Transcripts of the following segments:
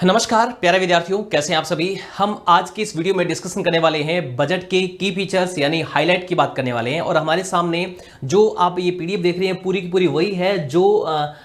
नमस्कार प्यारे विद्यार्थियों, कैसे हैं आप सभी। हम आज की इस वीडियो में डिस्कशन करने वाले हैं बजट के की फीचर्स यानी हाईलाइट की बात करने वाले हैं। और हमारे सामने जो आप ये पीडीएफ देख रहे हैं पूरी की पूरी वही है जो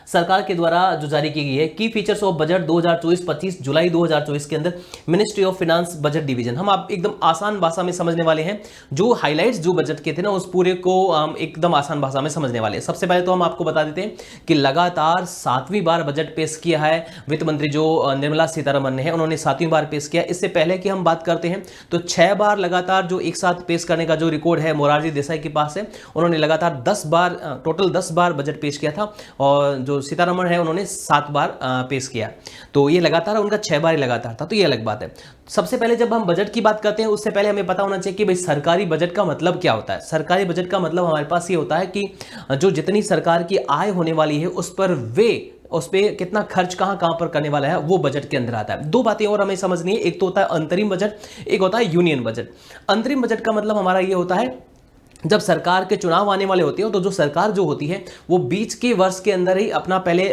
सरकार के द्वारा जो जारी की गई है की फीचर्स ऑफ बजट 2024-25 जुलाई 2024 के अंदर ministry of finance budget division. हम आप एकदम आसान भाषा में समझने वाले हैं। जो हाईलाइट्स जो बजट के थे ना उस पूरे को हम एकदम आसान भाषा में समझने वाले हैं। सबसे पहले तो हम आपको बता देते हैं कि लगातार 7वीं बार बजट पेश किया है वित्त मंत्री जो निर्मला सीतारमण ने है, उन्होंने 7वीं बार पेश किया। इससे पहले कि हम बात करते हैं तो 6 बार लगातार जो एक साथ पेश करने का जो रिकॉर्ड है मोरारजी देसाई के पास है। उन्होंने लगातार 10 बार टोटल 10 बार बजट पेश किया था और जो सीतारमण है उन्होंने 7 बार पेश किया। तो ये लगातार उनका 6 बार ही लगातार था, तो ये अलग बात है। सबसे पहले जब हम बजट की बात करते हैं उससे पहले हमें पता होना चाहिए कि भाई सरकारी बजट का मतलब क्या होता है। सरकारी बजट का मतलब हमारे पास ये होता है कि जो जितनी सरकार की आय होने वाली है उस पर उस पर कितना खर्च कहां पर करने वाला है वो बजट के अंदर आता है। दो बातें और हमें समझनी है, एक तो होता है अंतरिम बजट, एक होता है यूनियन बजट। अंतरिम बजट का मतलब हमारा ये होता है जब सरकार के चुनाव आने वाले होते हैं तो जो सरकार जो होती है वो बीच के वर्ष के अंदर ही अपना पहले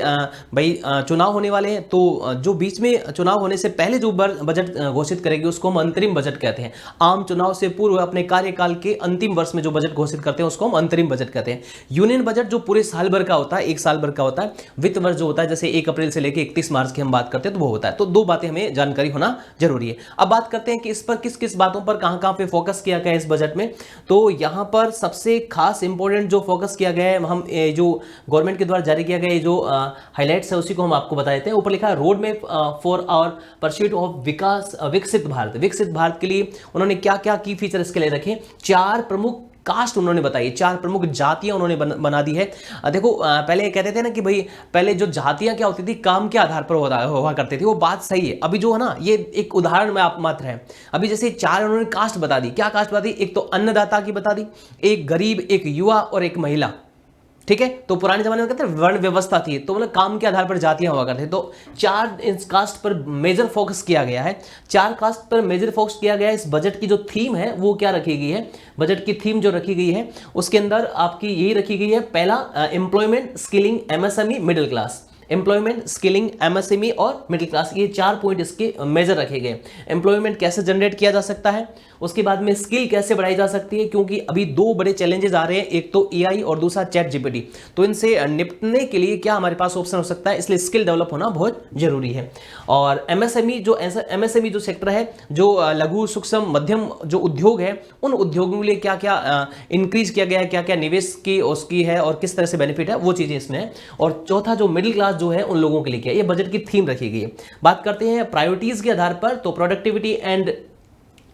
चुनाव होने वाले हैं, तो जो बीच में चुनाव होने से पहले जो बजट घोषित करेगी उसको हम अंतरिम बजट कहते हैं। आम चुनाव से पूर्व अपने कार्यकाल के अंतिम वर्ष में जो बजट घोषित करते हैं उसको हम अंतरिम बजट कहते हैं। यूनियन बजट जो पूरे साल भर का होता है, एक साल भर का होता है। वित्त वर्ष जो होता है जैसे 1 अप्रैल से लेकर 31 मार्च की हम बात करते हैं तो वो होता है। तो दो बातें हमें जानकारी होना जरूरी है। अब बात करते हैं कि इस पर किस किस बातों पर कहां पे फोकस किया गया इस बजट में। तो यहां पर सबसे खास इंपॉर्टेंट जो फोकस किया गया है, हम जो गवर्नमेंट के द्वारा जारी किया गया जो हाइलाइट्स है उसी को हम आपको बता देते हैं। ऊपर लिखा है road map for our pursuit of विकास विकसित भारत। विकसित भारत के लिए उन्होंने क्या क्या की फीचर इसके लिए रखे। 4 प्रमुख कास्ट उन्होंने बताई, 4 प्रमुख जातियां उन्होंने बना दी है। देखो पहले कहते थे ना कि भाई पहले जो जातियां क्या होती थी काम के आधार पर हुआ करती थी, वो बात सही है। अभी जो है ना ये एक उदाहरण में आप मात्र है। अभी जैसे 4 उन्होंने कास्ट बता दी। क्या कास्ट बता दी? एक तो अन्नदाता की बता दी, एक गरीब, एक युवा और एक महिला। ठीक है, तो पुराने जमाने में कहते हैं वर्ण व्यवस्था थी, तो मतलब काम के आधार पर जातियां हुआ करते। तो 4 इस कास्ट पर मेजर फोकस किया गया है। 4 कास्ट पर मेजर फोकस किया गया है। इस बजट की जो थीम है वो क्या रखी गई है, बजट की थीम जो रखी गई है उसके अंदर आपकी यही रखी गई है। पहला employment, skilling, MSME, middle class. Employment, skilling, MSME और मिडिल क्लास, ये 4 पॉइंट इसके मेजर रखे गए। एम्प्लॉयमेंट कैसे जनरेट किया जा सकता है, उसके बाद में स्किल कैसे बढ़ाई जा सकती है, क्योंकि अभी 2 बड़े चैलेंजेस आ रहे हैं, एक तो एआई और दूसरा चैट जीपीटी। तो इनसे निपटने के लिए क्या हमारे पास ऑप्शन हो सकता है, इसलिए स्किल डेवलप होना बहुत जरूरी है। और एमएसएमई जो सेक्टर है, जो लघु सूक्ष्म मध्यम जो उद्योग है, उन उद्योगों के लिए क्या क्या इंक्रीज किया गया है, क्या क्या निवेश की उसकी है और किस तरह से बेनिफिट है, वो चीजें इसमें है। और चौथा जो मिडिल क्लास जो है उन लोगों के लिए क्या, ये बजट की थीम रखी गई है। बात करते हैं प्रायोरिटीज के आधार पर, तो प्रोडक्टिविटी एंड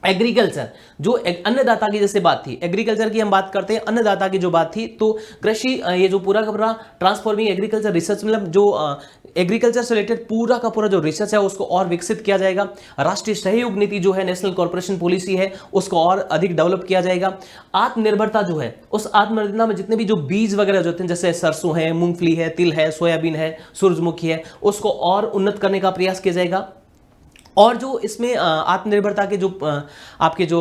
एग्रीकल्चर, जो अन्नदाता की जैसे बात थी, एग्रीकल्चर की हम बात करते हैं, अन्नदाता की जो बात थी, तो कृषि ये जो पूरा का पूरा ट्रांसफॉर्मिंग एग्रीकल्चर रिसर्च, मतलब जो एग्रीकल्चर से रिलेटेड पूरा का पूरा जो रिसर्च है उसको और विकसित किया जाएगा। राष्ट्रीय सहयोग नीति जो है, नेशनल कॉर्पोरेशन पॉलिसी है, उसको और अधिक डेवलप किया जाएगा। आत्मनिर्भरता जो है, उस आत्मनिर्भरता में जितने भी जो बीज वगैरह जो होते हैं जैसे सरसों है, मूंगफली है, तिल है, सोयाबीन है, सूरजमुखी है, उसको और उन्नत करने का प्रयास किया जाएगा। और जो इसमें आत्मनिर्भरता के जो आपके जो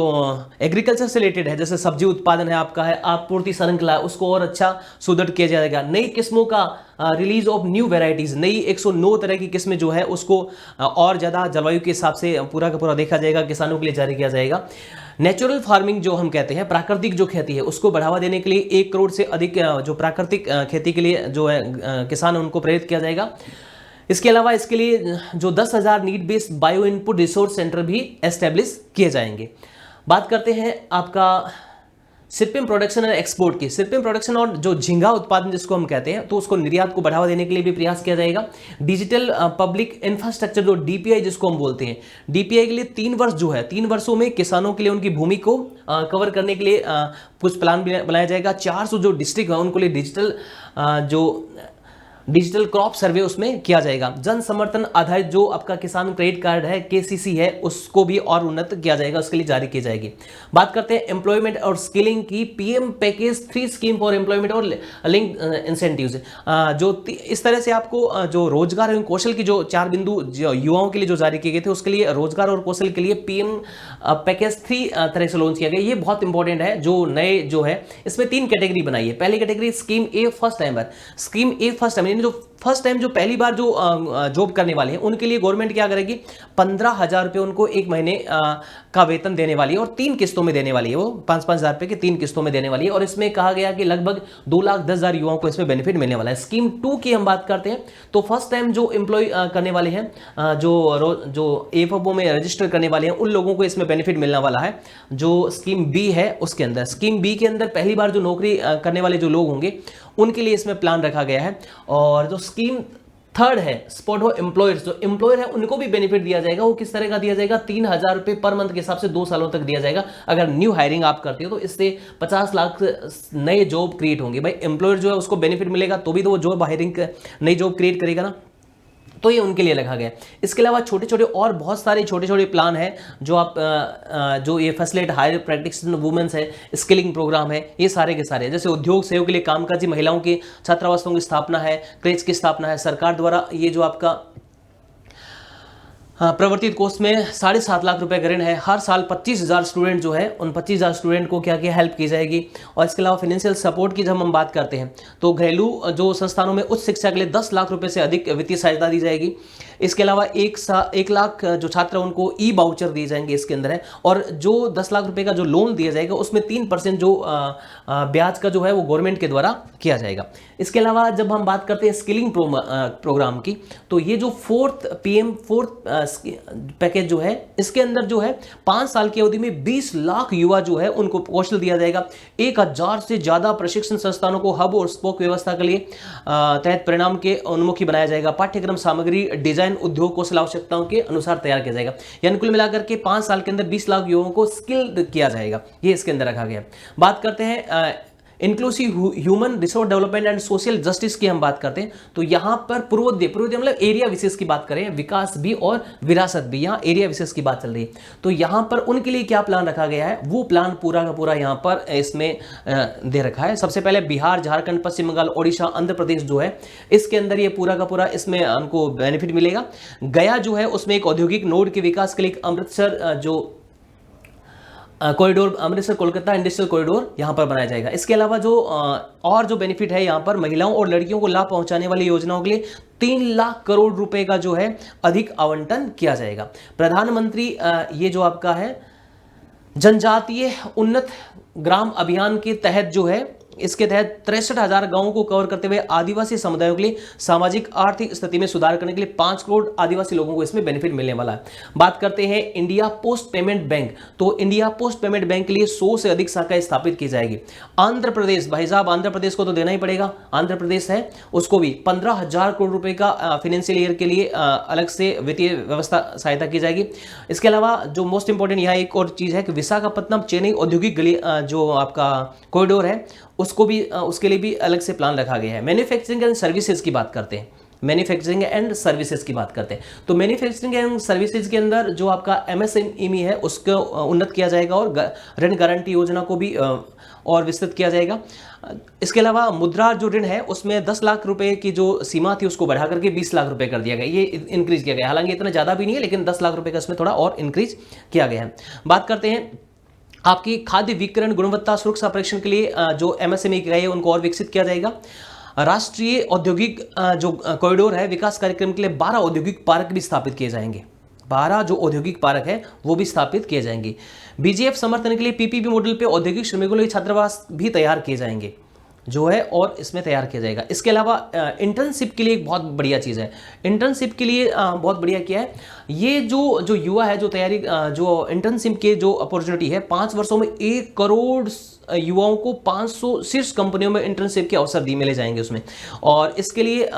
एग्रीकल्चर से रिलेटेड है, जैसे सब्जी उत्पादन है आपका है, आपूर्ति श्रृंखला है, उसको और अच्छा सुदृढ़ किया जाएगा। नई किस्मों का रिलीज ऑफ न्यू वेराइटीज, नई 109 तरह की किस्में जो है उसको और ज़्यादा जलवायु के हिसाब से पूरा का पूरा देखा जाएगा, किसानों के लिए जारी किया जाएगा। नेचुरल फार्मिंग जो हम कहते हैं, प्राकृतिक जो खेती है उसको बढ़ावा देने के लिए 1 करोड़ से अधिक जो प्राकृतिक खेती के लिए जो है किसान उनको प्रेरित किया जाएगा। इसके अलावा इसके लिए जो 10,000 need based bio input resource centre भी एस्टेब्लिश किए जाएंगे। बात करते हैं आपका सिरपिम प्रोडक्शन और एक्सपोर्ट की। सिरपिम प्रोडक्शन और जो झींगा उत्पादन जिसको हम कहते हैं, तो उसको निर्यात को बढ़ावा देने के लिए भी प्रयास किया जाएगा। डिजिटल पब्लिक इंफ्रास्ट्रक्चर जो डीपीआई जिसको हम बोलते हैं, डीपीआई के लिए 3 वर्ष जो है, 3 वर्षों में किसानों के लिए उनकी भूमि को कवर करने के लिए कुछ प्लान बनाया जाएगा। 400 जो डिस्ट्रिक्ट है उनको लिए डिजिटल क्रॉप सर्वे उसमें किया जाएगा। जन समर्थन आधारित जो आपका किसान क्रेडिट कार्ड है, केसीसी है, उसको भी और उन्नत किया जाएगा, उसके लिए जारी की जाएगी। बात करते हैं एम्प्लॉयमेंट और स्किलिंग की। PM package 3 scheme for employment और लिंक इंसेंटिव्स, जो इस तरह से आपको जो रोजगार एवं कौशल की जो 4 बिंदु युवाओं के लिए जो जारी किए गए थे, उसके लिए रोजगार और कौशल के लिए पीएम पैकेज 3 तरह से लॉन्च किया गया। ये बहुत इंपॉर्टेंट है। जो नए जो है इसमें 3 कैटेगरी बनाई है। पहली कैटेगरी स्कीम ए फर्स्ट टाइमर। स्कीम ए फर्स्ट टाइमर जो फर्स्ट टाइम जो पहली बार जो जॉब करने वाले हैं उनके लिए गवर्नमेंट क्या करेगी, 15,000 रुपये उनको एक महीने का वेतन देने वाली है और 3 किस्तों में देने वाली है, वो 5-5 हज़ार रुपये की 3 किस्तों में देने वाली है। और इसमें कहा गया कि लगभग 2,10,000 युवाओं को इसमें बेनिफिट मिलने वाला है। स्कीम 2 की हम बात करते हैं तो फर्स्ट टाइम जो एम्प्लॉय करने वाले हैं, जो एफओ में रजिस्टर करने वाले हैं, उन लोगों को इसमें बेनिफिट मिलने वाला है। जो स्कीम बी है उसके अंदर, स्कीम बी के अंदर पहली बार जो नौकरी करने वाले जो लोग होंगे उनके लिए इसमें प्लान रखा गया है। और जो स्कीम थर्ड है स्पॉट हो एम्प्लॉयर्स, जो एम्प्लॉयर है उनको भी बेनिफिट दिया जाएगा। वो किस तरह का दिया जाएगा, 3,000 रुपये पर मंथ के हिसाब से 2 सालों तक दिया जाएगा। अगर न्यू हायरिंग आप करते हो तो इससे 50 लाख नए जॉब क्रिएट होंगे। भाई एम्प्लॉयर जो है उसको बेनिफिट मिलेगा तो भी तो वो जॉब हायरिंग नई जॉब क्रिएट करेगा ना, तो ये उनके लिए रखा गया है। इसके अलावा छोटे छोटे और बहुत सारे छोटे छोटे प्लान हैं जो आप जो ये फैसिलिटेट हायर प्रैक्टिशनर वुमेन्स है, स्किलिंग प्रोग्राम है, ये सारे के सारे, जैसे उद्योग सहयोग के लिए कामकाजी महिलाओं की छात्रावासों की स्थापना है, क्रेच की स्थापना है, सरकार द्वारा ये जो आपका प्रवर्तित कोर्स में 7.5 लाख रुपए का ऋण है। हर साल 25,000 स्टूडेंट जो है उन 25,000 स्टूडेंट को क्या क्या हेल्प की जाएगी। और इसके अलावा फाइनेंशियल सपोर्ट की जब हम बात करते हैं तो घरेलू जो संस्थानों में उच्च शिक्षा के लिए 10 लाख रुपए से अधिक वित्तीय सहायता दी जाएगी। इसके अलावा 1 लाख जो छात्र उनको ई बाउचर दिए जाएंगे इसके अंदर है। और जो 10 लाख रुपए का जो लोन दिया जाएगा उसमें 3% जो ब्याज का जो है वो गवर्नमेंट के द्वारा किया जाएगा। इसके अलावा जब हम बात करते हैं स्किलिंग प्रोग्राम की तो ये जो फोर्थ पैकेज जो है इसके अंदर जो है 5 साल की अवधि में 20 लाख युवा जो है उनको कौशल दिया जाएगा। 1,000 से ज्यादा प्रशिक्षण संस्थानों को हब और स्पोक व्यवस्था के लिए तहत परिणाम के उन्मुखी बनाया जाएगा। पाठ्यक्रम सामग्री डिजाइन उद्योग कौशल आवश्यकताओं के अनुसार तैयार किया जाएगा। यानी कुल मिलाकर के 5 साल के अंदर 20 लाख युवाओं को स्किल किया जाएगा, ये इसके अंदर रखा गया। बात करते हैं inclusive human resource development and social justice की हम बात करते हैं तो यहाँ पर पूर्वोदय मतलब एरिया विशेष की बात करें, विकास भी और विरासत भी, यहाँ एरिया विशेष की बात चल रही है। तो यहाँ पर उनके लिए क्या प्लान रखा गया है, वो प्लान पूरा का पूरा यहाँ पर इसमें दे रखा है। सबसे पहले बिहार, झारखंड, पश्चिम बंगाल, ओडिशा, आंध्र प्रदेश जो है इसके अंदर ये पूरा का पूरा इसमें उनको बेनिफिट मिलेगा। गया जो है उसमें एक औद्योगिक नोड के विकास के लिए अमृतसर जो corridor, Amritsar Kolkata industrial corridor यहां पर बनाया जाएगा। इसके अलावा जो और जो बेनिफिट है यहां पर महिलाओं और लड़कियों को लाभ पहुंचाने वाली योजनाओं के लिए 3 लाख करोड़ रुपए का जो है अधिक आवंटन किया जाएगा। प्रधानमंत्री ये जो आपका है जनजातीय उन्नत ग्राम अभियान के तहत जो है इसके तहत 63,000 गांवों को कवर करते हुए आदिवासी समुदायों के लिए सामाजिक आर्थिक स्थिति में सुधार करने के लिए 5 करोड़ आदिवासी लोगों को इसमें बेनिफिट मिलने वाला है। बात करते हैं इंडिया पोस्ट पेमेंट बैंक, तो इंडिया पोस्ट पेमेंट बैंक के लिए 100 से अधिक शाखाएं स्थापित की जाएगी। आंध्र प्रदेश, भाई साहब आंध्र प्रदेश को तो देना ही पड़ेगा, आंध्र प्रदेश है उसको भी 15,000 करोड़ रुपए का फाइनेंशियल ईयर के लिए अलग से वित्तीय व्यवस्था सहायता की जाएगी। इसके अलावा जो मोस्ट इंपॉर्टेंट यहाँ एक और चीज है कि विशाखापट्टनम चेन्नई औद्योगिक गली जो आपका कॉरिडोर है उसको भी उसके लिए भी अलग से प्लान रखा गया है। मैन्युफैक्चरिंग एंड सर्विसेज की बात करते हैं, मैन्युफैक्चरिंग एंड सर्विसेज की बात करते हैं तो मैन्युफैक्चरिंग एंड सर्विसेज के अंदर जो आपका एमएसएमई है उसको उन्नत किया जाएगा और ऋण गारंटी योजना को भी और विस्तृत किया जाएगा। इसके अलावा मुद्रा जो ऋण है उसमें 10 लाख रुपए की जो सीमा थी उसको बढ़ा करके 20 लाख रुपए कर दिया गया, ये इंक्रीज किया गया। हालांकि इतना ज्यादा भी नहीं है लेकिन 10 लाख रुपए का इसमें थोड़ा और इंक्रीज किया गया है। बात करते हैं आपकी खाद्य वितरण गुणवत्ता सुरक्षा परीक्षण के लिए जो एमएसएमई इकाई है उनको और विकसित किया जाएगा। राष्ट्रीय औद्योगिक जो कॉरिडोर है विकास कार्यक्रम के लिए 12 औद्योगिक पार्क भी स्थापित किए जाएंगे, 12 जो औद्योगिक पार्क है वो भी स्थापित किए जाएंगे। बीजीएफ समर्थन के लिए पीपीपी मॉडल पे औद्योगिक श्रमिकों के लिए छात्रावास भी तैयार किए जाएंगे जो है और इसमें तैयार किया जाएगा। इसके अलावा इंटर्नशिप के लिए एक बहुत बढ़िया चीज़ है, इंटर्नशिप के लिए बहुत बढ़िया क्या है, ये जो युवा है जो तैयारी जो इंटर्नशिप के जो अपॉर्चुनिटी है 5 वर्षों में 1 करोड़ युवाओं को 500 शीर्ष कंपनियों में इंटर्नशिप के अवसर मिले जाएंगे उसमें। और इसके लिए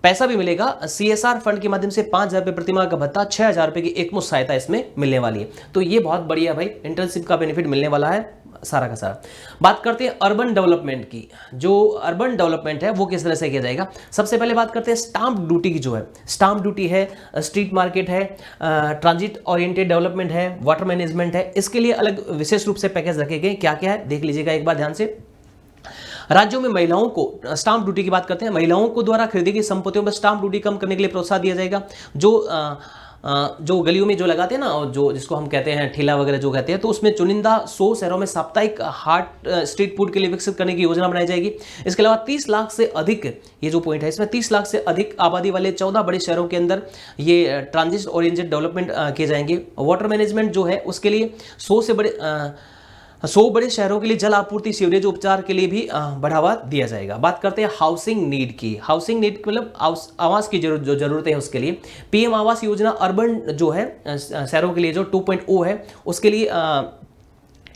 पैसा भी मिलेगा, CSR फंड के माध्यम से 5,000 रुपये प्रतिमाह का भत्ता, 6,000 रुपये की एकमुश्त सहायता इसमें मिलने वाली है। तो ये बहुत बढ़िया भाई इंटर्नशिप का बेनिफिट मिलने वाला है सारा का सारा। बात करते हैं अर्बन डेवलपमेंट की, जो अर्बन डेवलपमेंट है वो किस तरह से किया जाएगा। सबसे पहले बात करते हैं स्टाम्प ड्यूटी की, जो है स्टाम्प ड्यूटी है, स्ट्रीट मार्केट है, ट्रांजिट ओरिएंटेड डेवलपमेंट है, वाटर मैनेजमेंट है, इसके लिए अलग विशेष रूप से पैकेज रखे गए। क्या क्या है देख लीजिएगा एक बार ध्यान से। राज्यों में महिलाओं को स्टाम्प ड्यूटी की बात करते हैं, महिलाओं को द्वारा खरीदी गई संपत्तियों पर स्टाम्प ड्यूटी कम करने के लिए प्रोत्साहन दिया जाएगा। जो जो गलियों में जो लगाते हैं ना, और जो जिसको हम कहते हैं ठेला वगैरह जो कहते हैं, तो उसमें चुनिंदा 100 शहरों में साप्ताहिक हाट स्ट्रीट फूड के लिए विकसित करने की योजना बनाई जाएगी। इसके अलावा 30 लाख से अधिक, ये जो पॉइंट है इसमें 30 लाख से अधिक आबादी वाले 14 बड़े शहरों के अंदर ये ट्रांजिट ओरिएंटेड डेवलपमेंट किए जाएंगे। वाटर मैनेजमेंट जो है उसके लिए 100 बड़े शहरों के लिए जल आपूर्ति, सीवरेज उपचार के लिए भी बढ़ावा दिया जाएगा। बात करते हैं हाउसिंग नीड की। हाउसिंग नीड मतलब आवास की जो जरूरत है उसके लिए पीएम आवास योजना अर्बन जो है शहरों के लिए जो 2.0 है उसके लिए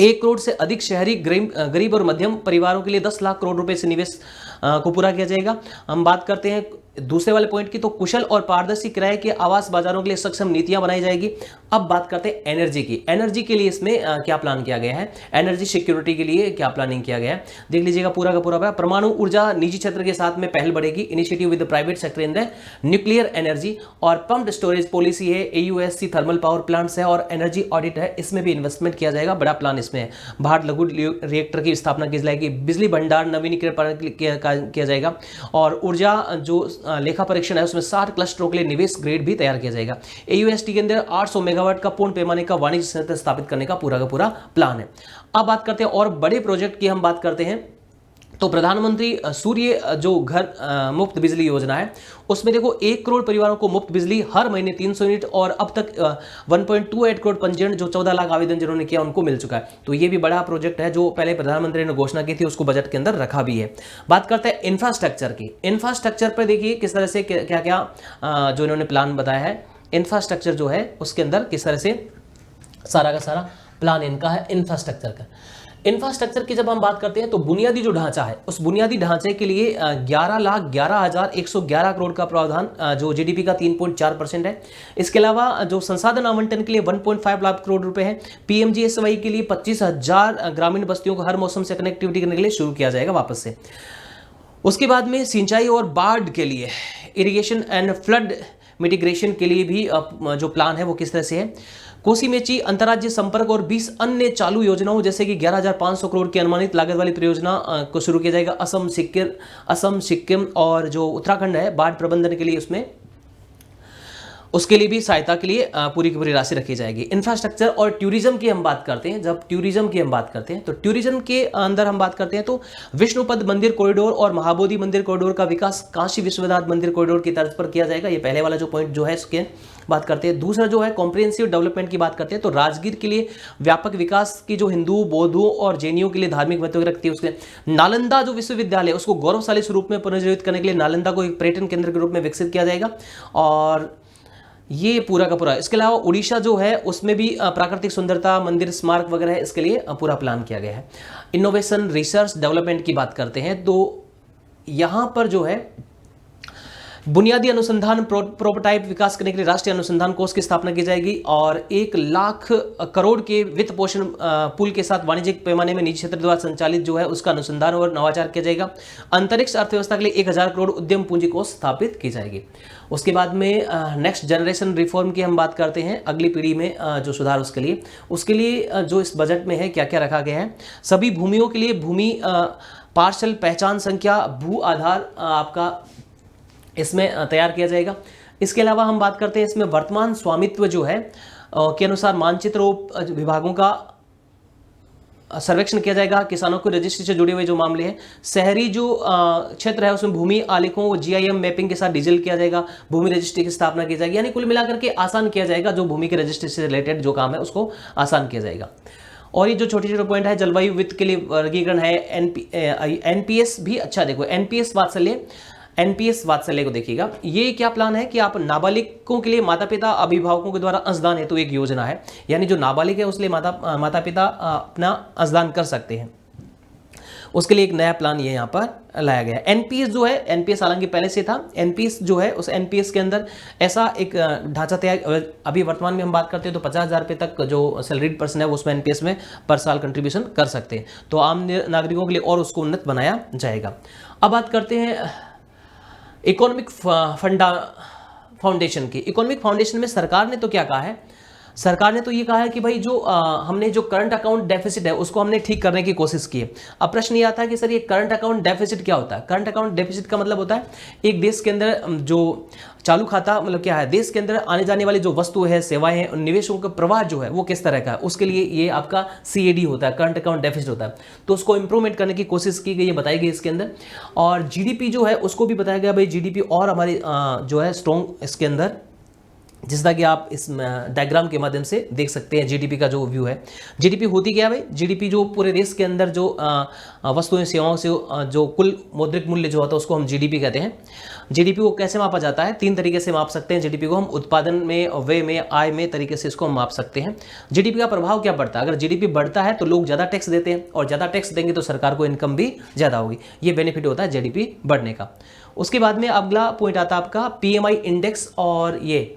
1 करोड़ से अधिक शहरी गरीब और मध्यम परिवारों के लिए 10 लाख करोड़ रुपए से निवेश को पूरा किया जाएगा। हम बात करते हैं दूसरे वाले पॉइंट की, तो कुशल और पारदर्शी किराए के आवास बाजारों के लिए सक्षम नीतियां बनाई जाएगी। अब बात करते हैं एनर्जी की। एनर्जी के लिए इसमें क्या प्लान किया गया है, एनर्जी सिक्योरिटी के लिए क्या प्लानिंग किया गया है, देख लीजिएगा पूरा का पूरा। परमाणु ऊर्जा निजी क्षेत्र के साथ में पहल बढ़ेगी, initiative with the private sector in the nuclear energy, और पंप्ड स्टोरेज पॉलिसी है, AUSC थर्मल पावर प्लांट्स है, और एनर्जी ऑडिट है, इसमें भी इन्वेस्टमेंट किया जाएगा, बड़ा प्लान इसमें है। भारत लघु रिएक्टर की स्थापना की जाएगी, बिजली भंडार नवीनीकरण किया जाएगा, और ऊर्जा जो लेखा परीक्षण है उसमें 60 क्लस्टरों के लिए निवेश ग्रेड भी तैयार किया जाएगा। AUST के अंदर 800 मेगावाट का पूर्ण पैमाने का वाणिज्य संयंत्र स्थापित करने का पूरा प्लान है। अब बात करते हैं और बड़े प्रोजेक्ट की, हम बात करते हैं तो प्रधानमंत्री सूर्य जो घर मुफ्त बिजली योजना है उसमें देखो 1 करोड़ परिवारों को मुफ्त बिजली हर महीने 300 यूनिट, और अब तक 1.28 करोड़ पंजीयन जो 14 लाख आवेदन जिन्होंने किया उनको मिल चुका है। तो ये भी बड़ा प्रोजेक्ट है जो पहले प्रधानमंत्री ने घोषणा की थी, उसको बजट के अंदर रखा भी है। बात करते हैं इंफ्रास्ट्रक्चर की। इंफ्रास्ट्रक्चर पर देखिए किस तरह से क्या क्या जो इन्होंने प्लान बताया है। इंफ्रास्ट्रक्चर जो है उसके अंदर किस तरह से सारा का सारा प्लान इनका है इंफ्रास्ट्रक्चर का। इंफ्रास्ट्रक्चर की जब हम बात करते हैं तो बुनियादी जो ढांचा है उस बुनियादी ढांचे के लिए 11,11,111 करोड़ का प्रावधान जो GDP का 3.4% है। इसके अलावा जो संसाधन आवंटन के लिए 1.5 लाख करोड़ रुपए है। PMGSY के लिए 25,000 ग्रामीण बस्तियों को हर मौसम से कनेक्टिविटी करने के लिए शुरू किया जाएगा वापस से। उसके बाद में सिंचाई और बाढ़ के लिए इरिगेशन एंड फ्लड मिटिगेशन के लिए भी जो प्लान है वो किस तरह से है। कोसी मेची अंतर्राज्य संपर्क और 20 अन्य चालू योजनाओं जैसे कि 11,500 करोड़ की अनुमानित लागत वाली परियोजना को शुरू किया जाएगा। असम, सिक्किम और जो उत्तराखंड है बाढ़ प्रबंधन के लिए उसके लिए भी सहायता के लिए पूरी की पूरी राशि रखी जाएगी। इंफ्रास्ट्रक्चर और टूरिज्म की हम बात करते हैं, जब टूरिज्म की हम बात करते हैं तो टूरिज्म के अंदर हम बात करते हैं तो विष्णुपद मंदिर कॉरिडोर और महाबोधि मंदिर कॉरिडोर का विकास काशी विश्वनाथ मंदिर कॉरिडोर की तर्ज पर किया जाएगा। ये पहले वाला जो पॉइंट जो है इसके बात करते हैं। दूसरा जो है कॉम्प्रिहेंसिव डेवलपमेंट की बात करते हैं तो राजगीर के लिए व्यापक विकास की जो हिंदू, बौद्धों और जैनियों के लिए धार्मिक महत्व रखती है। उसके नालंदा जो विश्वविद्यालय उसको गौरवशाली स्वरूप में पुनर्जीवित करने के लिए नालंदा को एक पर्यटन केंद्र के रूप में विकसित किया जाएगा, और ये पूरा का पूरा। इसके अलावा उड़ीसा जो है उसमें भी प्राकृतिक सुंदरता, मंदिर, स्मारक वगैरह है, इसके लिए पूरा प्लान किया गया है। इनोवेशन, रिसर्च, डेवलपमेंट की बात करते हैं तो यहां पर जो है बुनियादी अनुसंधान प्रोटोटाइप विकास करने के लिए राष्ट्रीय अनुसंधान कोष की स्थापना की जाएगी, और 1 लाख करोड़ के वित्त पोषण पूल के साथ वाणिज्यिक पैमाने में निजी क्षेत्र द्वारा संचालित जो है उसका अनुसंधान और नवाचार किया जाएगा। अंतरिक्ष अर्थव्यवस्था के लिए 1,000 करोड़ उद्यम पूंजी कोष स्थापित की जाएगी। उसके बाद में नेक्स्ट जनरेशन रिफॉर्म की हम बात करते हैं, अगली पीढ़ी में जो सुधार उसके लिए जो इस बजट में है क्या क्या रखा गया है। सभी भूमियों के लिए भूमि पार्सल पहचान संख्या, भू आधार आपका इसमें तैयार किया जाएगा। इसके अलावा हम बात करते हैं इसमें वर्तमान स्वामित्व जो है के अनुसार मानचित्र विभागों का सर्वेक्षण किया जाएगा। किसानों को रजिस्ट्री से जुड़े हुए जो मामले हैं, शहरी जो क्षेत्र है उसमें भूमि आलेखों को GIM मैपिंग के साथ डिजिटल किया जाएगा, भूमि रजिस्ट्री की स्थापना की जाएगी, यानी कुल मिलाकर के आसान किया जाएगा। जो भूमि के रजिस्ट्री से रिलेटेड जो काम है उसको आसान किया जाएगा। और ये जो छोटे छोटे पॉइंट है, जलवायु वित्त के लिए वर्गीकरण है, NPS भी अच्छा देखो, NPS वात्सल्य को देखिएगा। ये क्या प्लान है कि आप नाबालिगों के लिए माता पिता अभिभावकों के द्वारा अंशदान हेतु एक योजना है, यानी जो नाबालिग है उसके लिए माता पिता अपना अंशदान कर सकते हैं, उसके लिए एक नया प्लान ये यहाँ पर लाया गया है। NPS जो है, NPS हालांकि पहले से था, NPS जो है उस NPS के अंदर ऐसा एक ढांचा तैयार, अभी वर्तमान में हम बात करते हैं तो 50,000 रुपये तक जो सैलरीड पर्सन है वो उसमें NPS में पर साल कंट्रीब्यूशन कर सकते हैं, तो आम नागरिकों के लिए और उसको उन्नत बनाया जाएगा। अब बात करते हैं इकोनॉमिक फाउंडेशन की। इकोनॉमिक फाउंडेशन में सरकार ने तो क्या कहा है, सरकार ने तो ये कहा है कि भाई जो हमने जो करंट अकाउंट डेफिसिट है उसको हमने ठीक करने की कोशिश की है। अब प्रश्न ये आता है कि सर ये करंट अकाउंट डेफिसिट क्या होता है? करंट अकाउंट डेफिसिट का मतलब होता है एक देश के अंदर जो चालू खाता मतलब क्या है, देश के अंदर आने जाने वाली जो वस्तु है, सेवाएं हैं, निवेशों का प्रवाह जो है वो किस तरह का है, उसके लिए ये आपका CAD होता है, करंट अकाउंट डेफिसिट होता है। तो उसको इंप्रूवमेंट करने की कोशिश की गई है, बताई गई इसके अंदर। और GDP जो है उसको भी बताया गया भाई GDP और हमारी जो है स्ट्रॉन्ग इसके अंदर, जिस तरह कि आप इस डायग्राम के माध्यम से देख सकते हैं GDP का जो व्यू है। GDP होती क्या है भाई? GDP जो पूरे देश के अंदर जो वस्तुएं सेवाओं से जो कुल मौद्रिक मूल्य जो होता है उसको हम GDP कहते हैं। GDP को कैसे मापा जाता है? 3 तरीके से माप सकते हैं GDP को हम, उत्पादन में, व्यय में, आय में तरीके से इसको हम माप सकते हैं। GDP का प्रभाव क्या पड़ता है? अगर GDP बढ़ता है तो लोग ज़्यादा टैक्स देते हैं, और ज़्यादा टैक्स देंगे तो सरकार को इनकम भी ज़्यादा होगी। ये बेनिफिट होता है GDP बढ़ने का। उसके बाद में अगला पॉइंट आता है आपका PMI इंडेक्स, और ये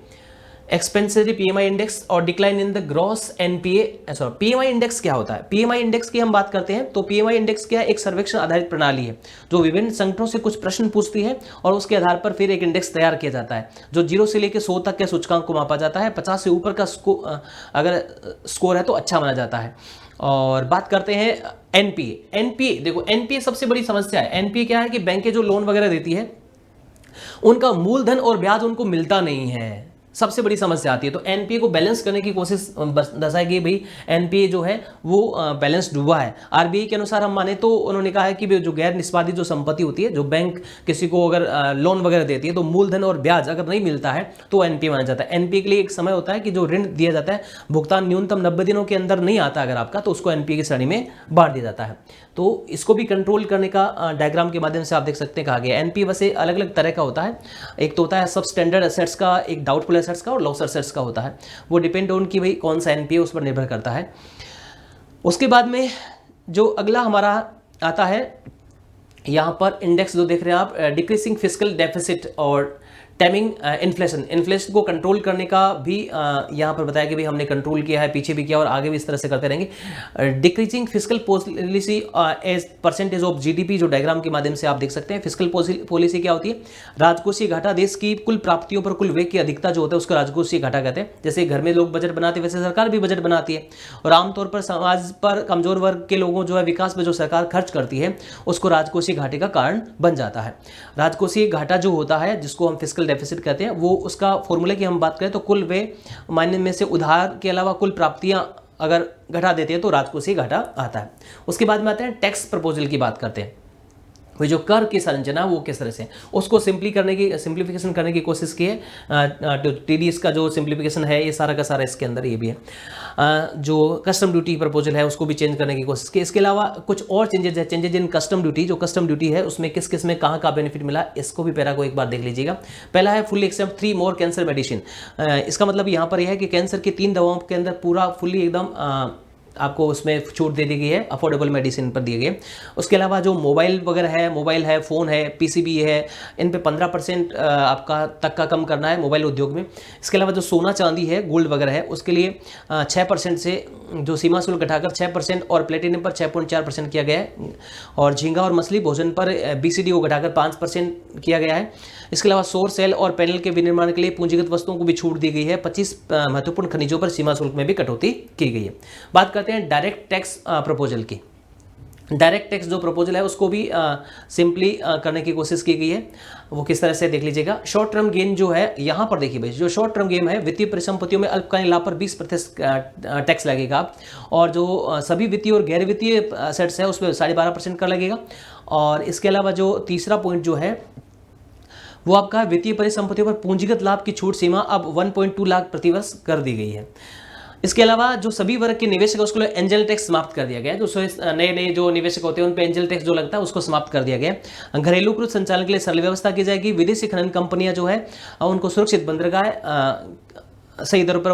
एक्सपेंसिव PMI इंडेक्स और decline in the gross NPA। Sorry, PMI index क्या होता है? PMI इंडेक्स की हम बात करते हैं तो PMI इंडेक्स क्या है? एक सर्वेक्षण आधारित प्रणाली है जो विभिन्न संगठनों से कुछ प्रश्न पूछती है और उसके आधार पर फिर एक इंडेक्स तैयार किया जाता है जो 0 से लेकर 100 तक के सूचकांक को मापा जाता है। 50 से ऊपर का अगर स्कोर है तो अच्छा माना जाता है। और बात करते हैं NPA। देखो NPA सबसे बड़ी समस्या है। NPA क्या है कि बैंकें जो लोन वगैरह देती है उनका मूलधन और ब्याज उनको मिलता नहीं है, सबसे बड़ी समस्या आती है। तो NPA को बैलेंस करने की कोशिश दर्शाई गई भाई NPA जो है वो बैलेंस्ड हुआ है। RBI के अनुसार हम माने तो उन्होंने कहा है कि जो गैर निष्पादित जो संपत्ति होती है, जो बैंक किसी को अगर लोन वगैरह देती है तो मूलधन और ब्याज अगर नहीं मिलता है तो NPA माना जाता है। NPA के लिए एक समय होता है कि जो ऋण दिया जाता है, भुगतान न्यूनतम 90 दिनों के अंदर नहीं आता अगर आपका, तो उसको NPA की श्रेणी में बांट दिया जाता है। तो इसको भी कंट्रोल करने का डायग्राम के माध्यम से आप देख सकते हैं कहा गया। NPA वैसे अलग अलग तरह का होता है। एक तो होता है सब स्टैंडर्ड एसेट्स का, एक डाउटफुल एसेट्स का और लॉस एसेट्स का होता है। वो डिपेंड ऑन कि भाई कौन सा NPA उस पर निर्भर करता है। उसके बाद में जो अगला हमारा आता है यहाँ पर इंडेक्स जो देख रहे हैं आप, डिक्रीजिंग फिस्कल डेफिसिट और टैमिंग इन्फ्लेशन को कंट्रोल करने का भी यहाँ पर बताया कि भाई हमने कंट्रोल किया है, पीछे भी किया और आगे भी इस तरह से करते रहेंगे। Decreasing fiscal policy as percentage of GDP, जो डायग्राम के माध्यम से आप देख सकते हैं। फिस्कल पॉलिसी क्या होती है? राजकोषीय घाटा, देश की कुल प्राप्तियों पर कुल व्यय की अधिकता जो होता है उसको राजकोषीय घाटा कहते हैं। जैसे घर में लोग बजट बनाते हैं वैसे सरकार भी बजट बनाती है, और आमतौर पर समाज पर कमजोर वर्ग के लोगों जो है विकास में जो सरकार खर्च करती है उसको राजकोषीय घाटे का कारण बन जाता है। राजकोषीय घाटा जो होता है जिसको हम फिस्कल डेफिसिट कहते हैं, वो उसका फॉर्मूले की हम बात करें तो कुल व्यय मायने में से उधार के अलावा कुल प्राप्तियां अगर घटा देते हैं तो राजकोषीय घाटा आता है। उसके बाद में आते हैं टैक्स प्रपोजल की बात करते हैं। वो जो कर की संरचना वो किस तरह से उसको सिंप्लीफिकेशन करने की कोशिश की है। TDS का जो सिंप्लीफिकेशन है ये सारा का सारा इसके अंदर ये भी है। जो कस्टम ड्यूटी प्रपोजल है उसको भी चेंज करने की कोशिश की। इसके अलावा कुछ और चेंजेज है, चेंजेज इन कस्टम ड्यूटी। जो कस्टम ड्यूटी है उसमें किस किस में कहाँ का बेनिफिट मिला, इसको भी पैरा को एक बार देख लीजिएगा। पहला है फुल्ली एक्सेप्ट 3 मोर कैंसर मेडिसिन। इसका मतलब यहाँ पर यह है कि कैंसर की 3 दवाओं के अंदर पूरा फुल्ली एकदम आपको उसमें छूट दे दी गई है, अफोर्डेबल मेडिसिन पर दिए गए। उसके अलावा जो मोबाइल है, फ़ोन है, PCB है, इन पे 15% आपका तक का कम करना है मोबाइल उद्योग में। इसके अलावा जो सोना चांदी है, गोल्ड वगैरह है, उसके लिए 6% से जो सीमा शुल्क घटाकर 6% और प्लेटिनम पर 6.4% किया गया है। और झींगा और मछली भोजन पर BCD को घटाकर 5% किया गया है। इसके अलावा सौर सेल और पैनल के विनिर्माण के लिए पूंजीगत वस्तुओं को भी छूट दी गई है। 25 महत्वपूर्ण खनिजों पर सीमा शुल्क में भी कटौती की गई है। बात करते हैं डायरेक्ट टैक्स प्रपोजल की। डायरेक्ट टैक्स जो प्रपोजल है उसको भी सिंपली करने की कोशिश की गई है। वो किस तरह से देख लीजिएगा। शॉर्ट टर्म गेन जो है यहाँ पर देखिए भाई, जो शॉर्ट टर्म गेम है, वित्तीय परिसंपत्तियों में अल्पकालीन लाभ पर 20% टैक्स लगेगा, और जो सभी वित्तीय और गैर वित्तीय एसेट्स है उस पर 12.5% कर लगेगा। और इसके अलावा जो तीसरा पॉइंट जो है वो आपका वित्तीय परिसंपत्तियों पर पूंजीगत लाभ की छूट सीमा अब 1.2 लाख प्रतिवर्ष कर दी गई है। इसके अलावा जो सभी वर्ग के निवेशक है उसके लिए एंजल टैक्स समाप्त कर दिया गया है। जो नए जो निवेशक होते हैं उन पे एंजल टैक्स जो लगता है उसको समाप्त कर दिया गया है। घरेलू कृत संचालन के लिए सरल व्यवस्था की जाएगी। विदेशी खनन कंपनियां जो है उनको सुरक्षित बंदरगाह सही दरों पर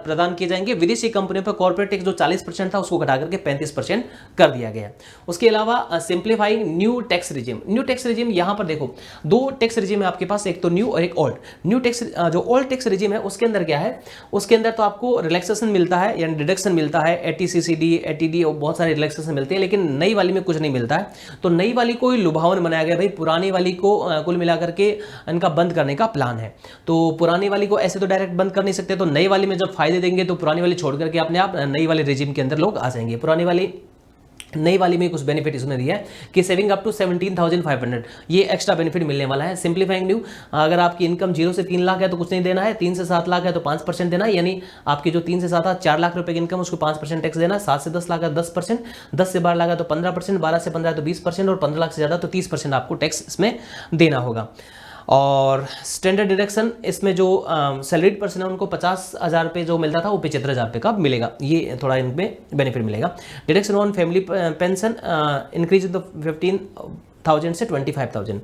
प्रदान किए जाएंगे। विदेशी कंपनियों पर कॉर्पोरेट टैक्स जो 40% था उसको घटा करके 35% कर दिया गया। उसके अलावा simplifying new tax regime. New tax regime यहाँ पर देखो 2 टैक्स रिजिम है आपके पास, एक तो न्यू और एक ओल्ड। न्यू टैक्स जो ओल्ड टैक्स रिजिम है उसके अंदर क्या है, उसके अंदर तो आपको रिलैक्सेशन मिलता है यानी डिडक्शन मिलता है, ATCCD ATD और बहुत सारे रिलैक्सेशन मिलते हैं, लेकिन नई वाली में कुछ नहीं मिलता है। तो नई वाली को लुभावन बनाया गया भाई, पुरानी वाली को कुल मिलाकर के इनका बंद करने का प्लान है। तो पुरानी वाली को ऐसे तो डायरेक्ट बंद कर नहीं सकते, तो नई वाली में जब फायदे देंगे तो पुरानी वाली छोड़ करके अपने आप नई वाले रेजिम के अंदर लोग आ जाएंगे। नई वाली में कुछ बेनिफिट इसने दिया है कि सेविंग अप टू 17,500, ये एक्स्ट्रा बेनिफिट मिलने वाला है। सिंप्लीफाइंग न्यू, अगर आपकी इनकम 0 से 3 लाख है तो कुछ नहीं देना है, 3 से 7 लाख है तो 5% देना है, यानी आपकी जो 3 से 7 है 4 लाख रुपए की इनकम उसको 5% टैक्स देना है, 7 से 10 लाख है 10%, 10 से 12 लाख है तो 15%, 12 से 15 है तो 20% और 15 लाख से ज़्यादा तो 30% आपको टैक्स इसमें देना होगा। और स्टैंडर्ड डिडक्शन इसमें जो सैलरीड पर्सन है उनको 50,000 रुपये जो मिलता था वो 75,000 रुपये का मिलेगा, ये थोड़ा इनमें बेनिफिट मिलेगा। Deduction on family pension increase the 15,000 से 25,000।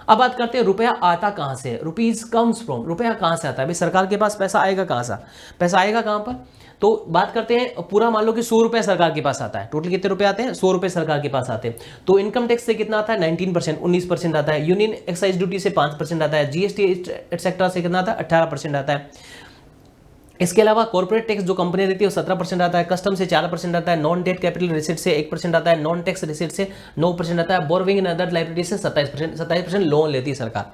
अब बात करते हैं रुपया आता कहाँ से, रुपीज कम्स फ्रॉम, रुपया कहाँ से आता है भाई, सरकार के पास पैसा आएगा कहाँ से, पैसा आएगा कहाँ पर, तो बात करते हैं पूरा मान लो कि 100 रुपये सरकार के पास आता है, टोटल कितने रुपए आते हैं, 100 रुपये सरकार के पास आते हैं, तो इनकम टैक्स से कितना आता है 19%, 19% आता है, यूनियन एक्साइज ड्यूटी से 5% आता है, जीएसटी एटसेट्रा से कितना आता है 18% आता है। इसके अलावा कॉर्पोरेट टैक्स जो कंपनी देती है वो 17% आता है, कस्टम से 4% आता है, नॉन डेट कैपिटल रिसीट से 1% आता है, नॉन टैक्स रिसीट से 9% आता है, बोरोविंग एंड अदर लायबिलिटी से 27% लोन लेती है सरकार,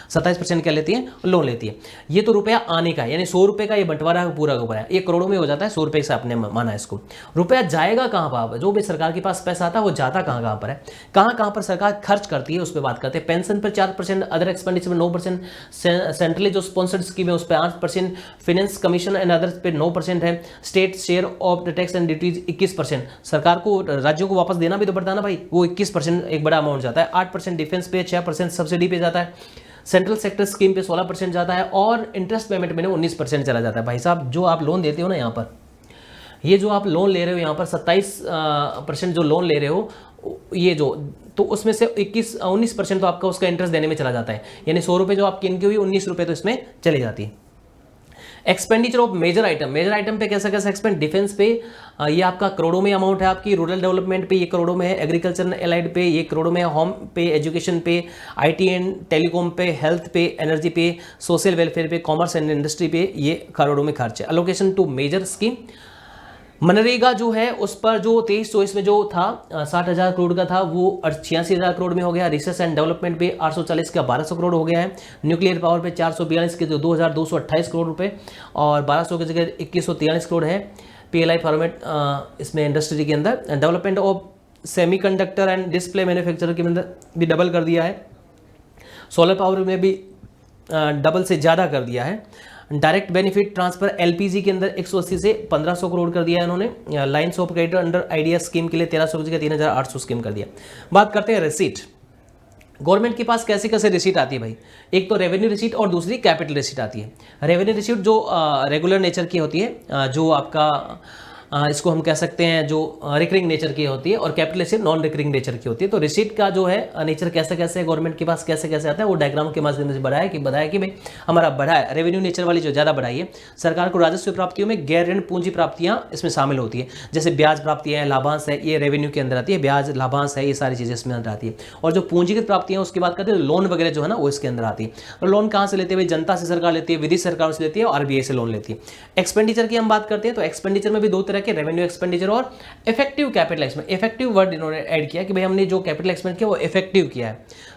27% क्या लेती है, लोन लेती है। ये तो रुपया आने का है, यानी 100 रुपये का ये बंटवारा पूरा का पूरा है, ये करोड़ों में हो जाता है, 100 रुपये से आपने माना है इसको। रुपया जाएगा कहाँ पर, जो भी सरकार के पास पैसा आता है वो जाता कहाँ पर है, कहाँ पर सरकार खर्च करती है उस पर बात करते हैं। पेंशन पर 4%, अदर एक्सपेंडिचर में 9%, सेंट्रली जो स्पॉन्सर्ड स्कीम है उस पर 8%, फाइनेंस कमीशन एंड अदर्स पे 9% है, state share of the tax and duties 21%, सरकार को राज्यों को वापस देना भी तो पड़ता है ना भाई, वो 21% एक बड़ा अमाउंट जाता है, 8% डिफेंस पे, 6% सब्सिडी पे जाता है, सेंट्रल सेक्टर स्कीम पे 16% जाता है, और इंटरेस्ट पेमेंट में 19% चला जाता है। भाई साहब जो आप लोन देते हो ना यहाँ पर, ये जो आप लोन ले रहे हो यहाँ पर 27% जो लोन ले रहे हो, ये जो तो उसमें से 19% तो आपका उसका इंटरेस्ट देने में चला जाता है, यानी 100 रुपये जो आपकी इनकी हुई 19 रुपये तो इसमें चली जाती है। एक्सपेंडिचर ऑफ मेजर आइटम पे कैसा कैसा एक्सपेंड, डिफेंस पे ये आपका करोड़ों में अमाउंट है, आपकी रूरल डेवलपमेंट पे ये करोड़ों में है, एग्रीकल्चर एलाइड पे ये करोड़ों में है, होम पे, एजुकेशन पे, आईटी एंड टेलीकॉम पे, हेल्थ पे, एनर्जी पे, सोशल वेलफेयर पे, कॉमर्स एंड इंडस्ट्री पे ये करोड़ों में खर्च है। Allocation to major scheme, MNREGA जो है उस पर जो 23-24 में जो था 60,000 करोड़ का था वो 86,000 करोड़ में हो गया। रिसर्च एंड डेवलपमेंट पे 840 का 1200 करोड़ हो गया है। न्यूक्लियर पावर पे 442 के जो 2,228 करोड़ रुपए और 1200 की जगह 2143 करोड़ है। पीएलआई फॉर्मेट इसमें इंडस्ट्री के अंदर development of semiconductor and display manufacture के अंदर भी डबल कर दिया है। सोलर पावर में भी डबल से ज़्यादा कर दिया है। डायरेक्ट बेनिफिट ट्रांसफर एलपीजी के अंदर 180 से 1500 करोड़ कर दिया है इन्होंने। Lines of credit under idea scheme के लिए 1300 की जगह 3,800 स्कीम कर दिया। बात करते हैं रिसीट, गवर्नमेंट के पास कैसे कैसे रिसीट आती है भाई, एक तो रेवेन्यू रिसीट और दूसरी कैपिटल रिसीट आती है। रेवेन्यू रिसीट जो रेगुलर नेचर की होती है, जो आपका इसको हम कह सकते हैं जो रिकरिंग नेचर की होती है, और capital receipt non recurring nature की होती है। तो रिसीट का जो है नेचर कैसे कैसे गवर्नमेंट के पास कैसे कैसे आता है वो डायग्राम के माध्यम से बताया कि भाई हमारा बढ़ा है, रेवेन्यू नेचर वाली जो ज़्यादा बढ़ाई है। सरकार को राजस्व प्राप्तियों में गैर ऋण पूंजी प्राप्तियाँ इसमें शामिल होती है, जैसे ब्याज प्राप्तियाँ हैं, लाभांश है, ये रेवेन्यू के अंदर आती है, ब्याज लाभांश है, ये सारी चीज़ें इसमें अंदर आती है। और जो पूंजीगत प्राप्तियाँ उसकी बात करते हैं, लोन वगैरह जो है ना वो इसके अंदर आती है। और लोन कहाँ से लेते हैं भाई, जनता से सरकार लेती है, विदेशी सरकार से लेती है, और आरबीआई से लोन लेती है। एक्सपेंडिचर की हम बात करते हैं तो एक्सपेंडिचर में भी दो तरह के, रेवेन्यू एक्सपेंडिचर और effective capital expand. Effective word इन्होंने ऐड किया कि भाई हमने जो कैपिटल एक्सपेंड किया वो इफेक्टिव किया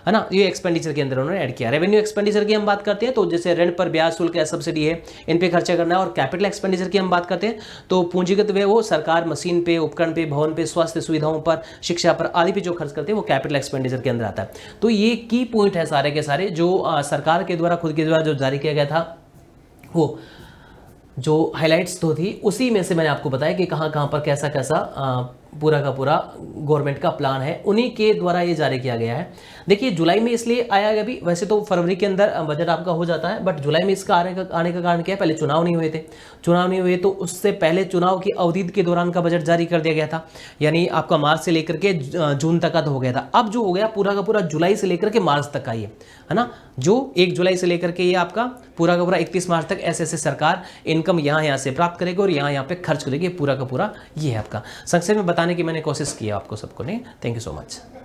है ना, ये एक्सपेंडिचर के अंदर उन्होंने ऐड किया। रेवेन्यू एक्सपेंडिचर की हम बात करते हैं तो जैसे ऋण पर ब्याज शुल्क या सब्सिडी है, इन पे खर्चा करना है। और कैपिटल एक्सपेंडिचर की हम बात करते हैं तो पूंजीगत वे वो सरकार मशीन पे, उपकरण पे, भवन पे, स्वास्थ्य सुविधाओं पर, शिक्षा पर आदि पे जो खर्च करते हैं वो कैपिटल एक्सपेंडिचर के अंदर आता है। तो ये की पॉइंट है सारे के सारे जो सरकार के द्वारा खुद के द्वारा जो जारी किया गया था, वो जो हाइलाइट्स तो थी उसी में से मैंने आपको बताया कि कहाँ कहाँ पर कैसा कैसा पूरा का पूरा गवर्नमेंट का प्लान है, उन्हीं के द्वारा ये जारी किया गया है। देखिए जुलाई में इसलिए आया अभी, वैसे तो फरवरी के अंदर बजट आपका हो जाता है, बट जुलाई में इसका आने का कारण क्या है, पहले चुनाव नहीं हुए थे, चुनाव नहीं हुए तो उससे पहले चुनाव की अवधि के दौरान का बजट जारी कर दिया गया था, यानी आपका मार्च से लेकर के जून तक का तो हो गया था। अब जो हो गया पूरा का पूरा जुलाई से लेकर के मार्च तक का ही है ना, जो 1 जुलाई से लेकर के ये आपका पूरा का पूरा 31 मार्च तक ऐसे ऐसे सरकार इनकम यहाँ से प्राप्त करेगी और यहाँ पे खर्च करेगी, पूरा का पूरा ये है आपका। संक्षेप में बताने की मैंने कोशिश की है आपको सबको ने। Thank you so much.